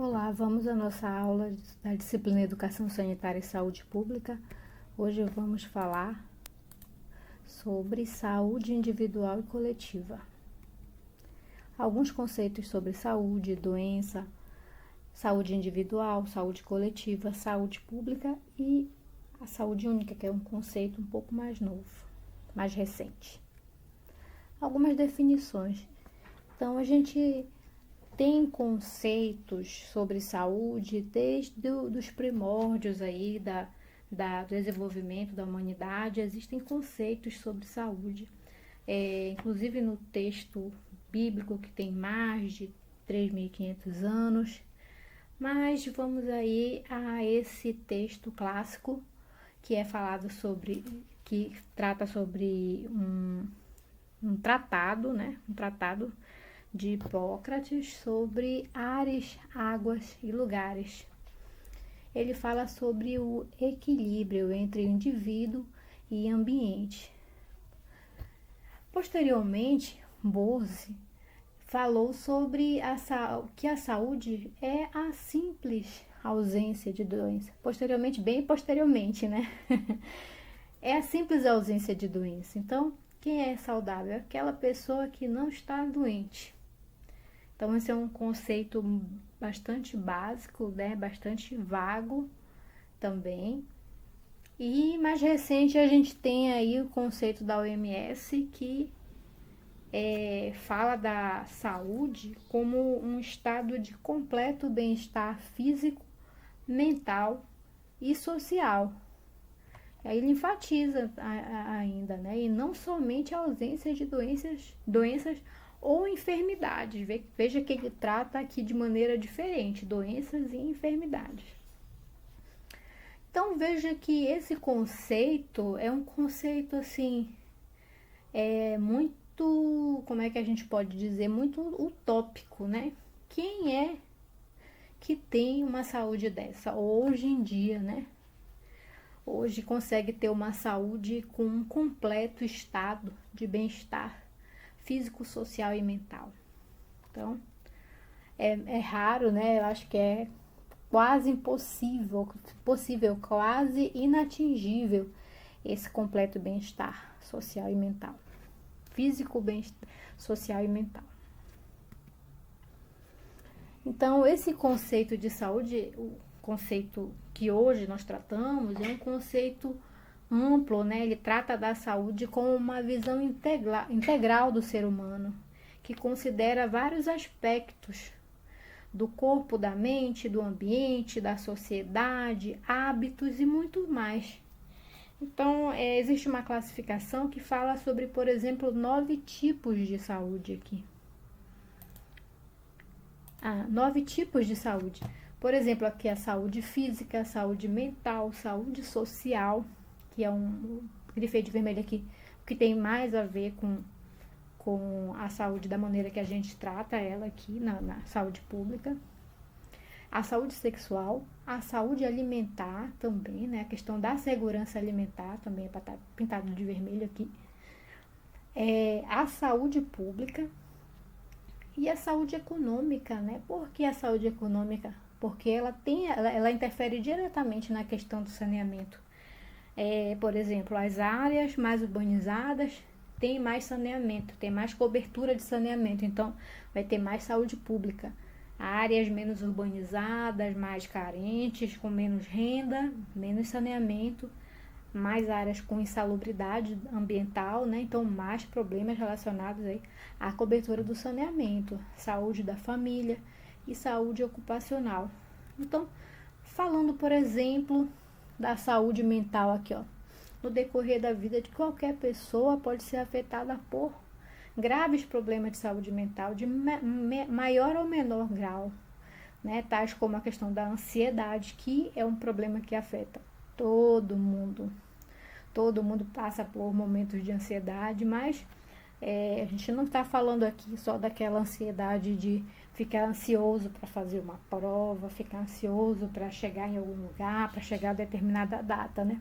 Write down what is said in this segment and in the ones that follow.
Olá, vamos à nossa aula da disciplina Educação Sanitária e Saúde Pública. Hoje vamos falar sobre saúde individual e coletiva. Alguns conceitos sobre saúde, doença, saúde individual, saúde coletiva, saúde pública e a saúde única, que é um conceito um pouco mais novo, mais recente. Algumas definições. Então, a gente tem conceitos sobre saúde desde os primórdios aí do desenvolvimento da humanidade. Existem conceitos sobre saúde, inclusive no texto bíblico que tem mais de 3.500 anos. Mas vamos aí a esse texto clássico que é falado sobre, que trata sobre um tratado, né? Um tratado de Hipócrates sobre ares, águas e lugares. Ele fala sobre o equilíbrio entre indivíduo e ambiente. Posteriormente, Bose falou sobre que a saúde é a simples ausência de doença. Bem posteriormente, né? É a simples ausência de doença. Então, quem é saudável? É aquela pessoa que não está doente. Então, esse é um conceito bastante básico, né? Bastante vago também. E mais recente a gente tem aí o conceito da OMS que fala da saúde como um estado de completo bem-estar físico, mental e social. Aí ele enfatiza ainda, né? E não somente a ausência de doenças ou enfermidades. Veja que ele trata aqui de maneira diferente, doenças e enfermidades. Então veja que esse conceito é um conceito assim, muito, como é que a gente pode dizer, muito utópico, né? Quem é que tem uma saúde dessa hoje em dia, né? Hoje consegue ter uma saúde com um completo estado de bem-estar físico, social e mental. Então, é raro, né? Eu acho que é quase impossível, quase inatingível esse completo bem-estar social e mental. Físico, bem-estar social e mental. Então, esse conceito de saúde, o conceito que hoje nós tratamos, é um conceito amplo, né? Ele trata da saúde como uma visão integral do ser humano, que considera vários aspectos do corpo, da mente, do ambiente, da sociedade, hábitos e muito mais. Então, existe uma classificação que fala sobre, por exemplo, 9 tipos de saúde aqui. 9 tipos de saúde. Por exemplo, aqui a saúde física, a saúde mental, saúde social, que é um grifete vermelho aqui, que tem mais a ver com a saúde da maneira que a gente trata ela aqui na saúde pública. A saúde sexual, a saúde alimentar também, né? A questão da segurança alimentar também é pintado de vermelho aqui. A saúde pública e a saúde econômica, né? Por que a saúde econômica? Porque ela interfere diretamente na questão do saneamento. Por exemplo, as áreas mais urbanizadas têm mais saneamento, tem mais cobertura de saneamento, então vai ter mais saúde pública. Áreas menos urbanizadas, mais carentes, com menos renda, menos saneamento, mais áreas com insalubridade ambiental, né? Então mais problemas relacionados aí à cobertura do saneamento, saúde da família e saúde ocupacional. Então, falando, por exemplo, da saúde mental aqui, ó, no decorrer da vida de qualquer pessoa pode ser afetada por graves problemas de saúde mental de maior ou menor grau, né? Tais como a questão da ansiedade, que é um problema que afeta todo mundo. Todo mundo passa por momentos de ansiedade, mas a gente não está falando aqui só daquela ansiedade de ficar ansioso para fazer uma prova, ficar ansioso para chegar em algum lugar, para chegar a determinada data, né?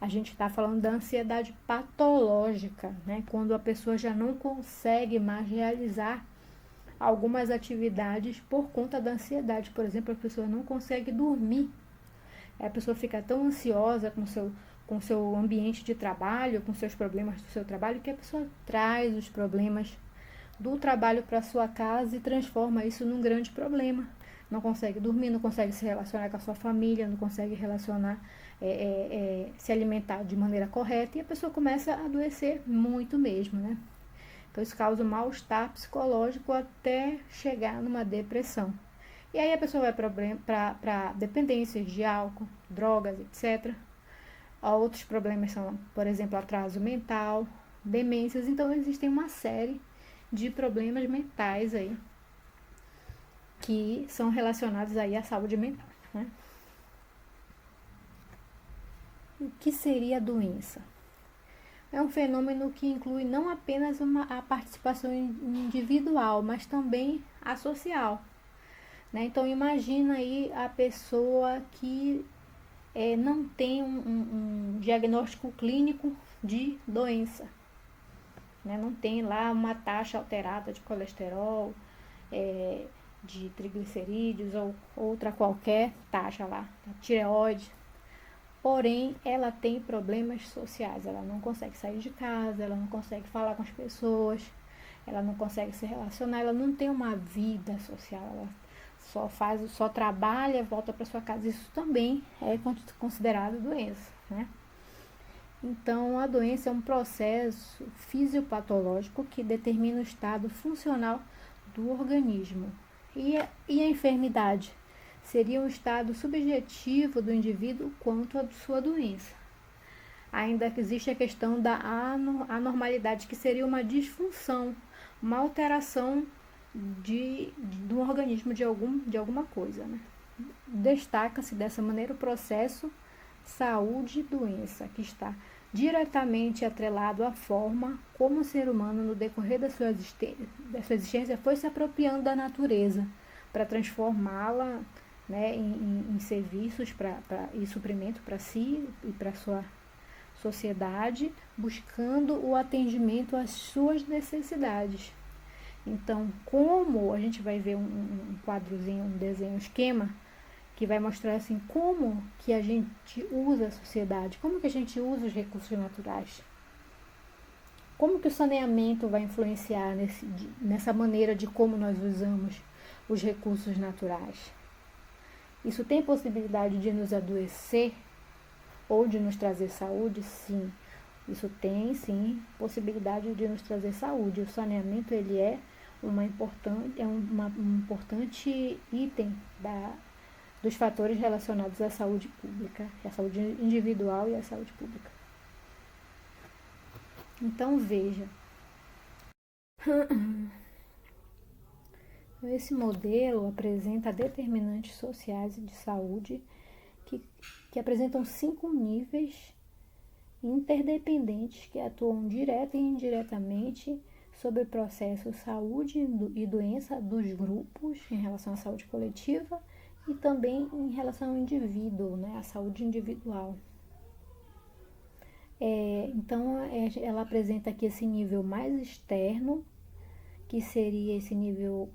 A gente está falando da ansiedade patológica, né? Quando a pessoa já não consegue mais realizar algumas atividades por conta da ansiedade. Por exemplo, a pessoa não consegue dormir. A pessoa fica tão ansiosa com o seu ambiente de trabalho, com seus problemas do seu trabalho, que a pessoa traz os problemas do trabalho para sua casa e transforma isso num grande problema. Não consegue dormir, não consegue se relacionar com a sua família, não consegue se alimentar de maneira correta, e a pessoa começa a adoecer muito mesmo, né? Então isso causa um mal-estar psicológico até chegar numa depressão. E aí a pessoa vai para dependências de álcool, drogas, etc. Outros problemas são, por exemplo, atraso mental, demências. Então existem uma série de problemas mentais aí que são relacionados aí à saúde mental, né? O que seria a doença? É um fenômeno que inclui não apenas a participação individual, mas também a social, né? Então imagina aí a pessoa que não tem um diagnóstico clínico de doença, né? Não tem lá uma taxa alterada de colesterol, de triglicerídeos ou outra qualquer taxa lá, tireoide. Porém, ela tem problemas sociais, ela não consegue sair de casa, ela não consegue falar com as pessoas, ela não consegue se relacionar, ela não tem uma vida social, ela só trabalha, volta para sua casa. Isso também é considerado doença, né? Então, a doença é um processo fisiopatológico que determina o estado funcional do organismo. E a enfermidade seria um estado subjetivo do indivíduo quanto à sua doença. Ainda que existe a questão da anormalidade, que seria uma disfunção, uma alteração do organismo de alguma coisa, né? Destaca-se dessa maneira o processo saúde-doença, que está diretamente atrelado à forma como o ser humano, no decorrer da sua existência, foi se apropriando da natureza para transformá-la, né, em serviços e suprimento para si e para a sua sociedade, buscando o atendimento às suas necessidades. Então, como a gente vai ver um quadrozinho, um desenho, um esquema, que vai mostrar assim como que a gente usa a sociedade, como que a gente usa os recursos naturais, como que o saneamento vai influenciar nessa maneira de como nós usamos os recursos naturais. Isso tem possibilidade de nos adoecer ou de nos trazer saúde? Sim. Isso tem, sim, possibilidade de nos trazer saúde. O saneamento, ele é um importante item dos fatores relacionados à saúde pública, à saúde individual e à saúde pública. Então, veja. Esse modelo apresenta determinantes sociais e de saúde que apresentam 5 níveis interdependentes que atuam direta e indiretamente sobre o processo saúde e doença dos grupos em relação à saúde coletiva e também em relação ao indivíduo, né, à saúde individual. Então, ela apresenta aqui esse nível mais externo, que seria esse nível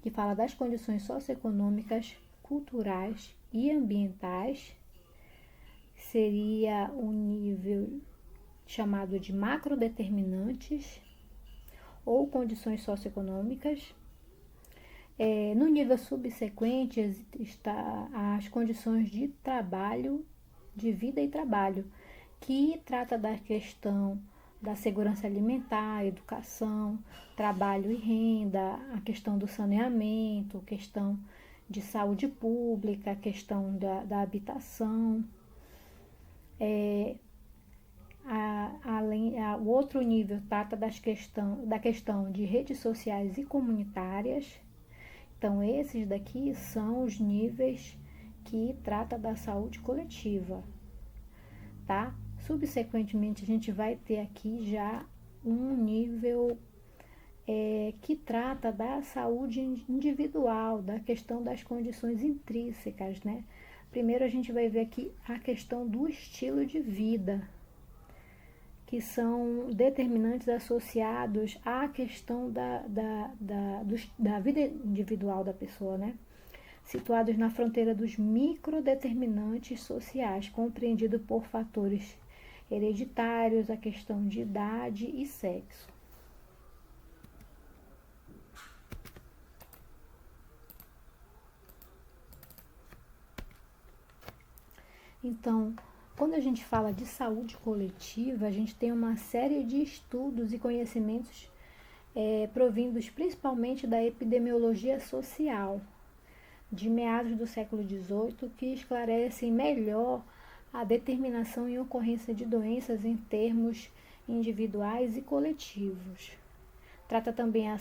que fala das condições socioeconômicas, culturais e ambientais. Seria um nível chamado de macrodeterminantes ou condições socioeconômicas. No nível subsequente está as condições de trabalho, de vida e trabalho, que trata da questão da segurança alimentar, educação, trabalho e renda, a questão do saneamento, a questão de saúde pública, a questão da habitação. O outro nível trata da questão de redes sociais e comunitárias. Então, esses daqui são os níveis que trata da saúde coletiva, tá? Subsequentemente, a gente vai ter aqui já um nível que trata da saúde individual, da questão das condições intrínsecas, né? Primeiro a gente vai ver aqui a questão do estilo de vida, que são determinantes associados à questão da vida individual da pessoa, né? Situados na fronteira dos microdeterminantes sociais, compreendido por fatores hereditários, a questão de idade e sexo. Então, quando a gente fala de saúde coletiva, a gente tem uma série de estudos e conhecimentos provindos principalmente da epidemiologia social, de meados do século XVIII, que esclarecem melhor a determinação e ocorrência de doenças em termos individuais e coletivos. Trata também a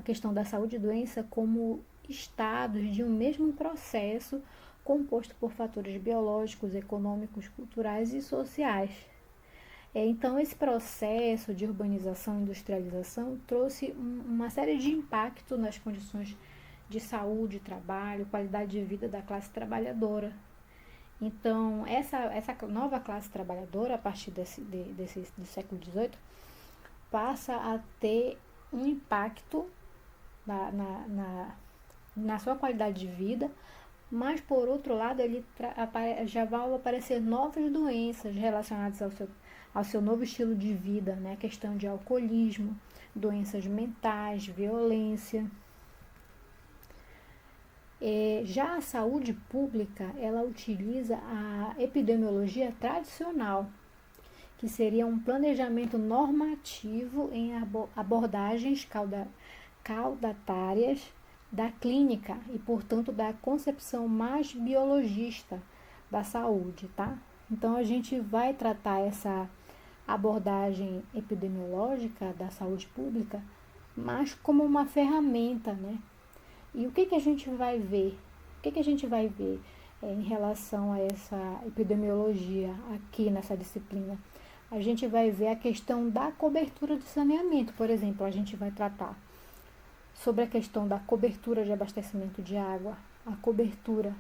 questão da saúde e doença como estados de um mesmo processo composto por fatores biológicos, econômicos, culturais e sociais. Então, esse processo de urbanização e industrialização trouxe uma série de impactos nas condições de saúde, trabalho, qualidade de vida da classe trabalhadora. Então, essa nova classe trabalhadora, a partir do século XVIII, passa a ter um impacto na sua qualidade de vida, mas, por outro lado, já vão aparecer novas doenças relacionadas ao seu novo estilo de vida, né? A questão de alcoolismo, doenças mentais, violência. Já a saúde pública, ela utiliza a epidemiologia tradicional, que seria um planejamento normativo em abordagens caudatárias da clínica e, portanto, da concepção mais biologista da saúde, tá? Então, a gente vai tratar essa abordagem epidemiológica da saúde pública, mas como uma ferramenta, né? E o que a gente vai ver? O que a gente vai ver em relação a essa epidemiologia aqui nessa disciplina? A gente vai ver a questão da cobertura do saneamento, por exemplo. A gente vai tratar sobre a questão da cobertura de abastecimento de água, a cobertura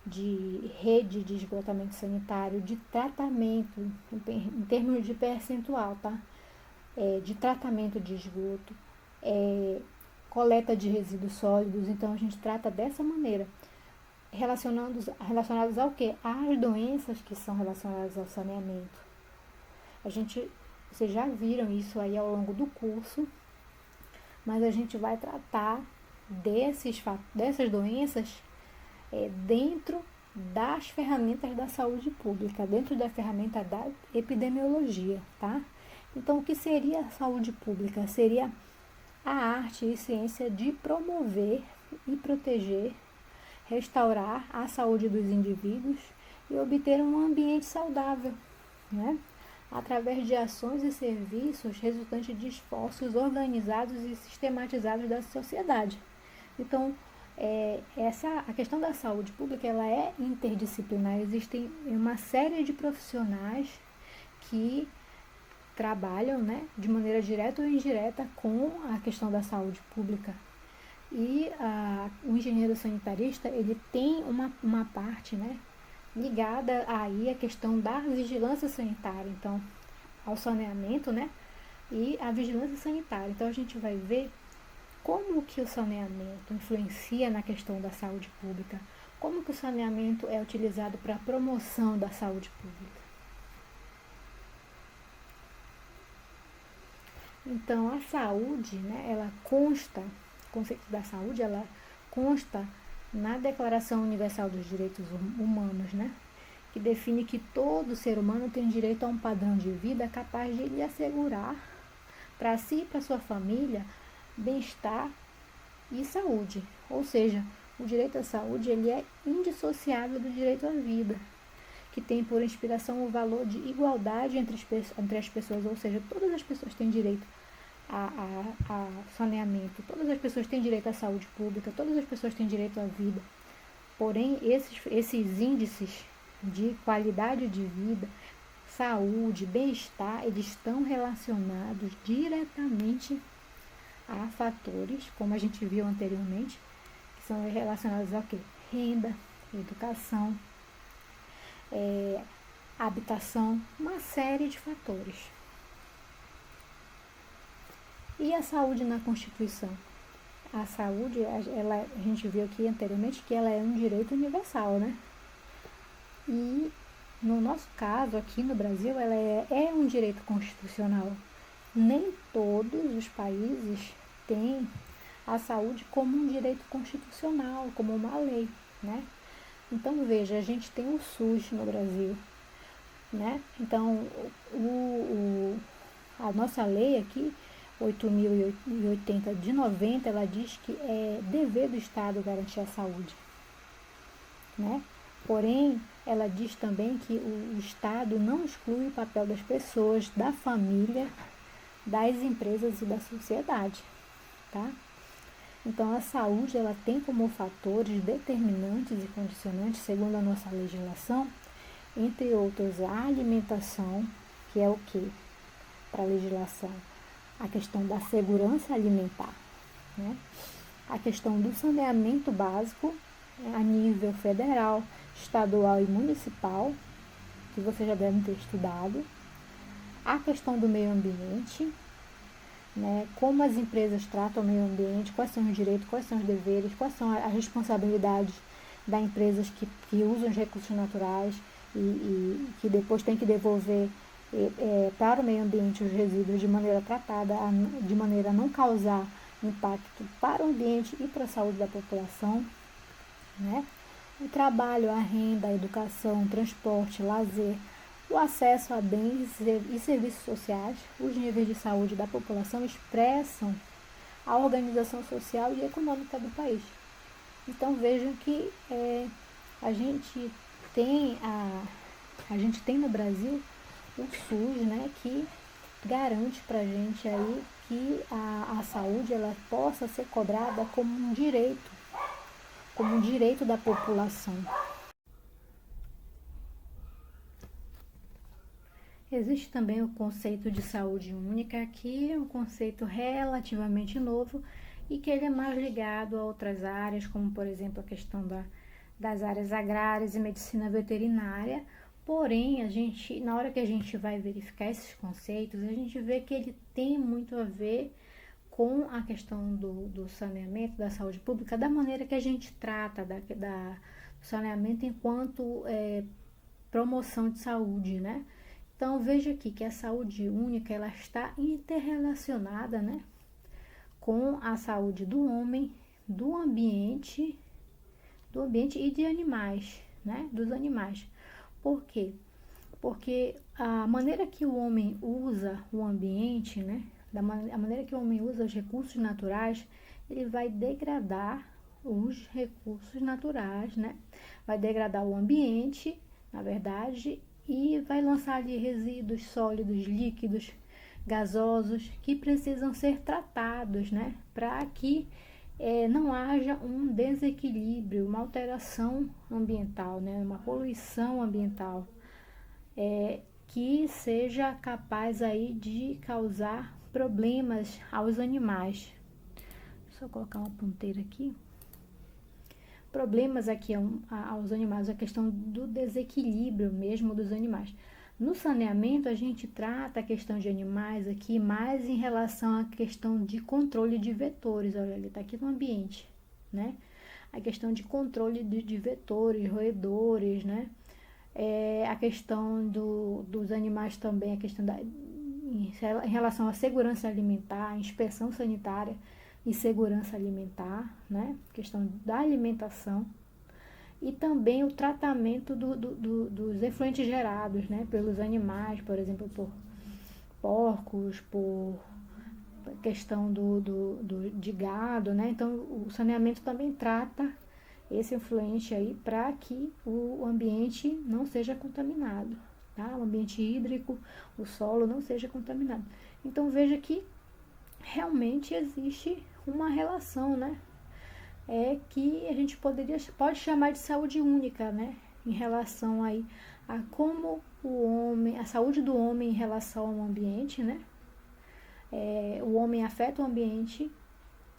de rede de esgotamento sanitário, de tratamento, em termos de percentual, tá? De tratamento de esgoto, coleta de resíduos sólidos. Então, a gente trata dessa maneira, relacionados ao quê? Às doenças que são relacionadas ao saneamento. Vocês já viram isso aí ao longo do curso, mas a gente vai tratar dessas doenças dentro das ferramentas da saúde pública, dentro da ferramenta da epidemiologia, tá? Então, o que seria a saúde pública? Seria a arte e ciência de promover e proteger, restaurar a saúde dos indivíduos e obter um ambiente saudável, né? Através de ações e serviços resultantes de esforços organizados e sistematizados da sociedade. Então, a questão da saúde pública, ela é interdisciplinar. Existem uma série de profissionais que trabalham, né, de maneira direta ou indireta com a questão da saúde pública. E o engenheiro sanitarista, ele tem uma parte, né, ligada aí à questão da vigilância sanitária, então, ao saneamento, né, e à vigilância sanitária. Então, a gente vai ver como que o saneamento influencia na questão da saúde pública, como que o saneamento é utilizado para a promoção da saúde pública. Então, a saúde, né, o conceito da saúde, ela consta na Declaração Universal dos Direitos Humanos, né, que define que todo ser humano tem direito a um padrão de vida capaz de lhe assegurar, para si e para sua família, bem-estar e saúde. Ou seja, o direito à saúde, ele é indissociável do direito à vida, que tem por inspiração o valor de igualdade entre as pessoas, ou seja, todas as pessoas têm direito a saneamento, todas as pessoas têm direito à saúde pública, todas as pessoas têm direito à vida. Porém, esses índices de qualidade de vida, saúde, bem-estar, eles estão relacionados diretamente a fatores, como a gente viu anteriormente, que são relacionados ao quê? Renda, educação, habitação, uma série de fatores. E a saúde na Constituição? A saúde, a gente viu aqui anteriormente que ela é um direito universal, né? E no nosso caso, aqui no Brasil, ela é um direito constitucional. Nem todos os países têm a saúde como um direito constitucional, como uma lei, né? Então, veja, a gente tem o SUS no Brasil, né? Então, a nossa lei aqui, 8.080 de 90, ela diz que é dever do Estado garantir a saúde, né? Porém, ela diz também que o Estado não exclui o papel das pessoas, da família, das empresas e da sociedade, tá? Então, a saúde, ela tem como fatores determinantes e condicionantes, segundo a nossa legislação, entre outros, a alimentação, que é o que? Para a legislação, a questão da segurança alimentar, né? A questão do saneamento básico a nível federal, estadual e municipal, que vocês já devem ter estudado, a questão do meio ambiente, né? Como as empresas tratam o meio ambiente, quais são os direitos, quais são os deveres, quais são as responsabilidades das empresas que usam os recursos naturais e que depois tem que devolver para o meio ambiente os resíduos de maneira tratada, de maneira a não causar impacto para o ambiente e para a saúde da população, né? O trabalho, a renda, a educação, o transporte, lazer, o acesso a bens e serviços sociais, os níveis de saúde da população expressam a organização social e econômica do país. Então vejam que a gente tem no Brasil o SUS, né, que garante para a gente aí que a saúde ela possa ser cobrada como um direito da população. Existe também o conceito de saúde única, que é um conceito relativamente novo e que ele é mais ligado a outras áreas, como por exemplo a questão das áreas agrárias e medicina veterinária. Porém, na hora que a gente vai verificar esses conceitos, a gente vê que ele tem muito a ver com a questão do saneamento, da saúde pública, da maneira que a gente trata do saneamento enquanto promoção de saúde, né? Então, veja aqui que a saúde única, ela está interrelacionada, né, com a saúde do homem, do ambiente e de animais, né, dos animais. Por quê? Porque a maneira que o homem usa o ambiente, né, a maneira que o homem usa os recursos naturais, ele vai degradar os recursos naturais, né, vai degradar o ambiente, na verdade, e vai lançar ali resíduos sólidos, líquidos, gasosos, que precisam ser tratados, né, para que não haja um desequilíbrio, uma alteração ambiental, né, uma poluição ambiental, que seja capaz aí de causar problemas aos animais. Deixa eu colocar uma ponteira aqui. Problemas aqui aos animais, a questão do desequilíbrio mesmo dos animais. No saneamento, a gente trata a questão de animais aqui mais em relação à questão de controle de vetores. Olha, ele está aqui no ambiente, né? A questão de controle de vetores, roedores, né? A questão dos animais também, a questão em relação à segurança alimentar, inspeção sanitária e segurança alimentar, né? Questão da alimentação e também o tratamento dos efluentes gerados, né? Pelos animais, por exemplo, por porcos, por questão de gado, né? Então, o saneamento também trata esse efluente aí para que o ambiente não seja contaminado, tá? O ambiente hídrico, o solo não seja contaminado. Então, veja que realmente existe uma relação, né? Que a gente pode chamar de saúde única, né? Em relação aí a como a saúde do homem em relação ao ambiente, né? O homem afeta o ambiente,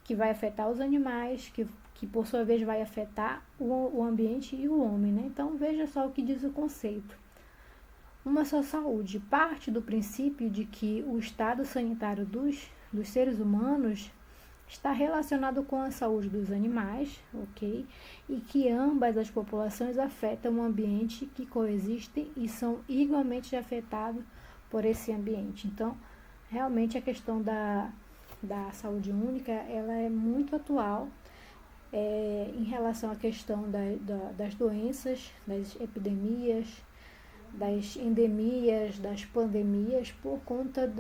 que vai afetar os animais, que por sua vez vai afetar o ambiente e o homem, né? Então veja só o que diz o conceito. uma só saúde parte do princípio de que o estado sanitário dos seres humanos está relacionado com a saúde dos animais, ok? E que ambas as populações afetam o ambiente que coexistem e são igualmente afetados por esse ambiente. Então, realmente a questão da saúde única, ela é muito atual em relação à questão das doenças, das epidemias, das endemias, das pandemias, por conta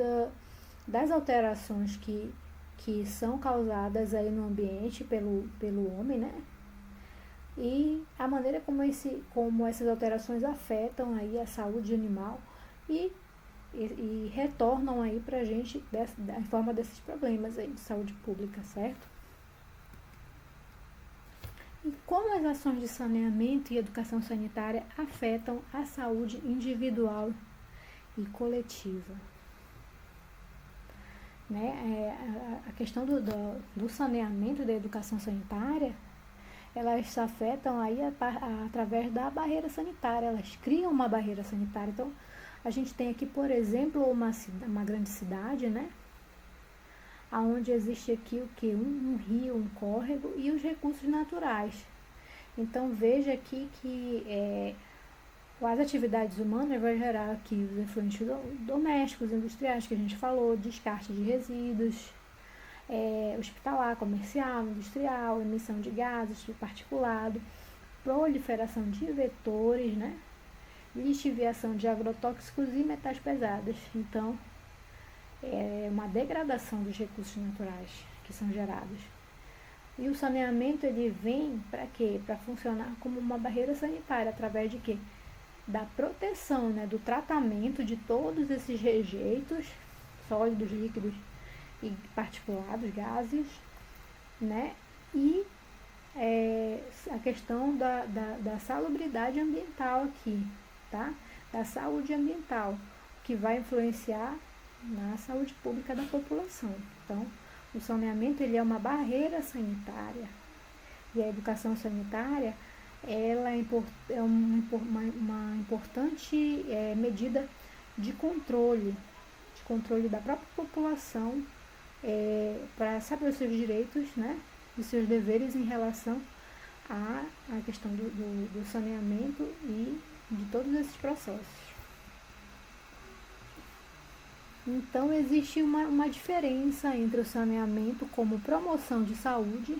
das alterações que são causadas aí no ambiente pelo homem, né? E a maneira como essas alterações afetam aí a saúde animal e retornam aí pra gente em forma desses problemas aí de saúde pública, certo? E como as ações de saneamento e educação sanitária afetam a saúde individual e coletiva? Né? A questão do saneamento e da educação sanitária, elas afetam aí através da barreira sanitária, elas criam uma barreira sanitária. Então, a gente tem aqui, por exemplo, uma grande cidade, né? Onde existe aqui o que? Um rio, um córrego e os recursos naturais. Então, veja aqui que as atividades humanas vão gerar aqui os efluentes domésticos, industriais, que a gente falou, descarte de resíduos, hospitalar, comercial, industrial, emissão de gases de particulado, proliferação de vetores, né? Lixiviação de agrotóxicos e metais pesados. Então, é uma degradação dos recursos naturais que são gerados. E o saneamento, ele vem para quê? Para funcionar como uma barreira sanitária, através de quê? Da proteção, né? Do tratamento de todos esses rejeitos, sólidos, líquidos e particulados, gases, né? E a questão da salubridade ambiental aqui, tá? Da saúde ambiental, que vai influenciar na saúde pública da população. Então, o saneamento, ele é uma barreira sanitária, e a educação sanitária, ela é uma importante medida de controle da própria população, para saber os seus direitos, né, e seus deveres em relação à questão do saneamento e de todos esses processos. Então, existe uma diferença entre o saneamento como promoção de saúde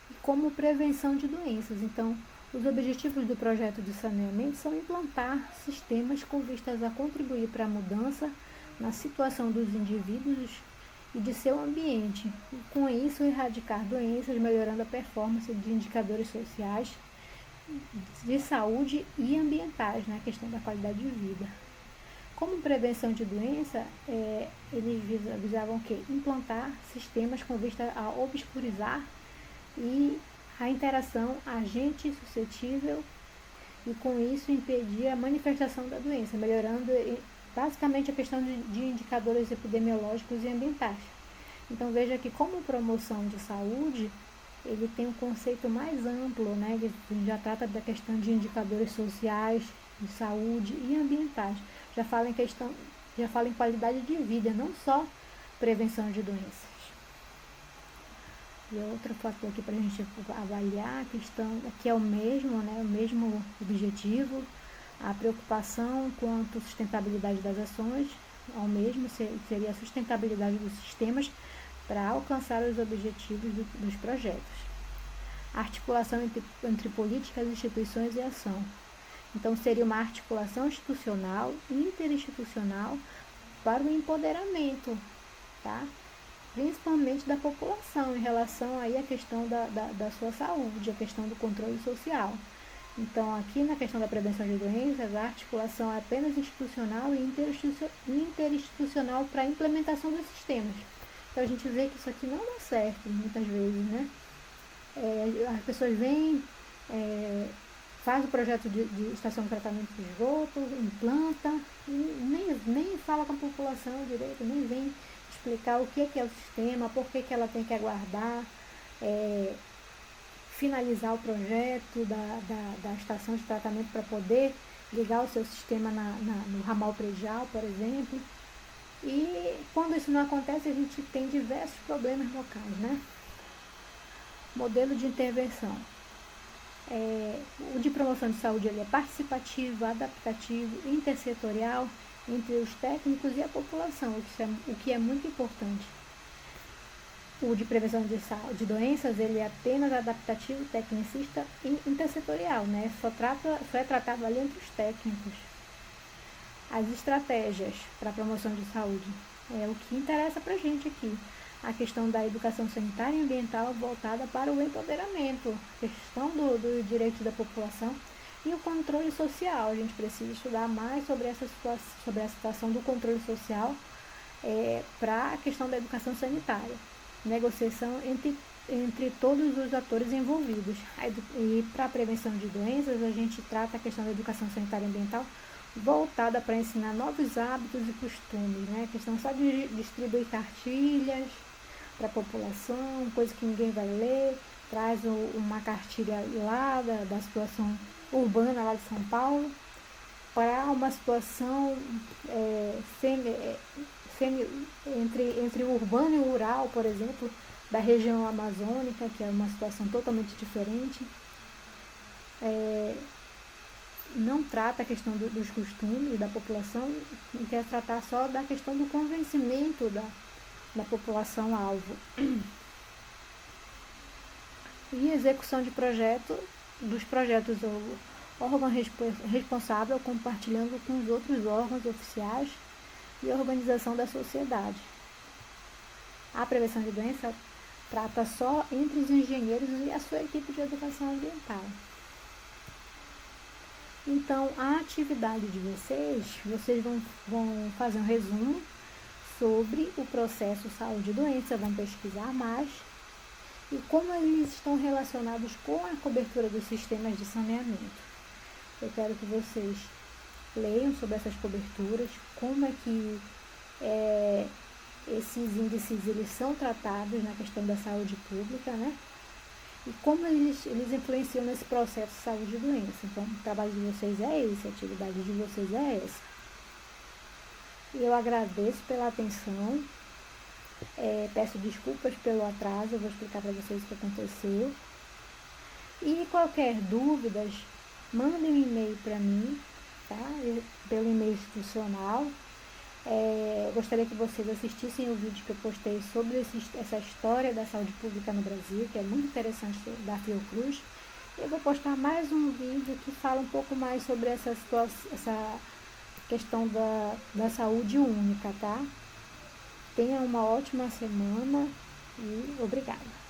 e como prevenção de doenças. Então, os objetivos do projeto de saneamento são implantar sistemas com vistas a contribuir para a mudança na situação dos indivíduos e de seu ambiente, e com isso erradicar doenças, melhorando a performance de indicadores sociais, de saúde e ambientais, na questão da qualidade de vida. Como prevenção de doença, eles visavam que implantar sistemas com vista a obscurizar e a interação agente suscetível e com isso impedir a manifestação da doença, melhorando basicamente a questão de indicadores epidemiológicos e ambientais. Então veja que como promoção de saúde, ele tem um conceito mais amplo, né? Ele já trata da questão de indicadores sociais, de saúde e ambientais. Já fala em qualidade de vida, não só prevenção de doenças. E outro fator aqui para a gente avaliar, a questão aqui é o mesmo, né? O mesmo objetivo, a preocupação quanto à sustentabilidade das ações, ao mesmo seria a sustentabilidade dos sistemas para alcançar os objetivos dos projetos. A articulação entre políticas, instituições e ação. Então, seria uma articulação institucional, interinstitucional, para o empoderamento, tá? Principalmente da população, em relação aí à questão da sua saúde, a questão do controle social. Então, aqui na questão da prevenção de doenças, a articulação é apenas institucional e interinstitucional para a implementação dos sistemas. Então, a gente vê que isso aqui não dá certo, muitas vezes, né? As pessoas vêm, faz o projeto de estação de tratamento de esgoto, implanta, e nem fala com a população direito, nem vem explicar o que é o sistema, por que ela tem que aguardar, finalizar o projeto da estação de tratamento para poder ligar o seu sistema no ramal predial, por exemplo. E quando isso não acontece, a gente tem diversos problemas locais, né? Modelo de intervenção. O de promoção de saúde ele é participativo, adaptativo, intersetorial, entre os técnicos e a população, o que é muito importante. O de prevenção de doenças, ele é apenas adaptativo, tecnicista e intersetorial, né? Só é tratado ali entre os técnicos. As estratégias para a promoção de saúde é o que interessa para a gente aqui. A questão da educação sanitária e ambiental voltada para o empoderamento, a questão do direito da população e o controle social. A gente precisa estudar mais sobre a situação do controle social para a questão da educação sanitária. Negociação entre todos os atores envolvidos. E para a prevenção de doenças, a gente trata a questão da educação sanitária e ambiental voltada para ensinar novos hábitos e costumes, né? A questão só de distribuir cartilhas para a população, coisa que ninguém vai ler, traz uma cartilha lá da situação urbana lá de São Paulo para uma situação entre o urbano e o rural, por exemplo, da região amazônica, que é uma situação totalmente diferente. Não trata a questão dos costumes da população e quer tratar só da questão do convencimento da população-alvo. E execução de dos projetos, o órgão responsável compartilhando com os outros órgãos oficiais e organização da sociedade. A prevenção de doença trata só entre os engenheiros e a sua equipe de educação ambiental. Então, a atividade de vocês vão fazer um resumo sobre o processo saúde e doença, vão pesquisar mais e como eles estão relacionados com a cobertura dos sistemas de saneamento. Eu quero que vocês leiam sobre essas coberturas, como é que esses índices eles são tratados na questão da saúde pública, né? E como eles influenciam nesse processo de saúde e doença. Então, o trabalho de vocês é esse, a atividade de vocês é essa. E eu agradeço pela atenção, peço desculpas pelo atraso, eu vou explicar para vocês o que aconteceu. E qualquer dúvidas, mandem um e-mail para mim, tá? Pelo e-mail institucional. Gostaria que vocês assistissem o vídeo que eu postei sobre essa história da saúde pública no Brasil, que é muito interessante, da Fiocruz. Eu vou postar mais um vídeo que fala um pouco mais sobre essa questão da saúde única, tá? Tenha uma ótima semana e obrigada.